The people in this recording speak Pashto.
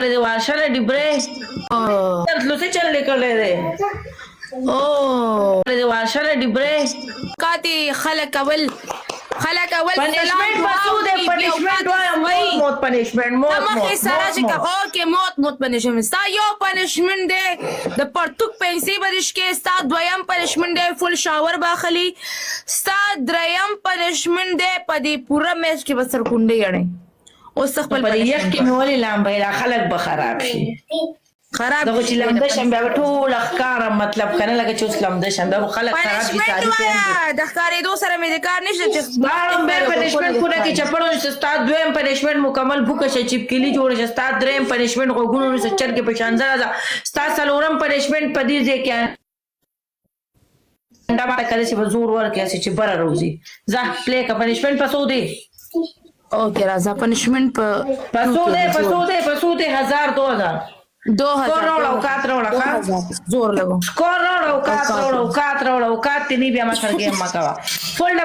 वाशर डिब्रे से चल निकल रहे वाशर डिब्रे काती खलक अवल पनिशमेंट मसूद है पनिशमेंट मौत पनिशमेंट मौत ओके मौत पनिशमेंट sta यो पनिशमेंट दे द परतुक पेंसी बरिश के sta द्वयम पनिशमेंट दे फुल शावर बाखली sta द्वयम पनिशमेंट दे पदी पूरा मैच के बसर कुंडे यड़े ओस खपल पर यख के मोली लाम भैला खलक बखराब शी खराब दो چې لمده شنبه به ټول ښکار مطلب کنه لکه چې اوس لمده شنبه به خلک خراب دي پنشمنت د ښکارېدو سره مې د کار نشته چې باړم به پنشمنت پوره کې چپړو چې استاد دویم پنشمنت مکمل بوکه شي چپکلی جوړ شي استاد دریم پنشمنت غوګونو سره چر کې په شان زړه استاد سلورم پنشمنت پدې ځکه دا ما کله چې زور ورکه چې بر روزي ځه پلی کا پنشمنت پسو دی اوکې راځه پنشمنت پسو دی 1000 2000 2000 زور لګو سکور راو کات تنی بیا ما سره ګیم ما کوا فول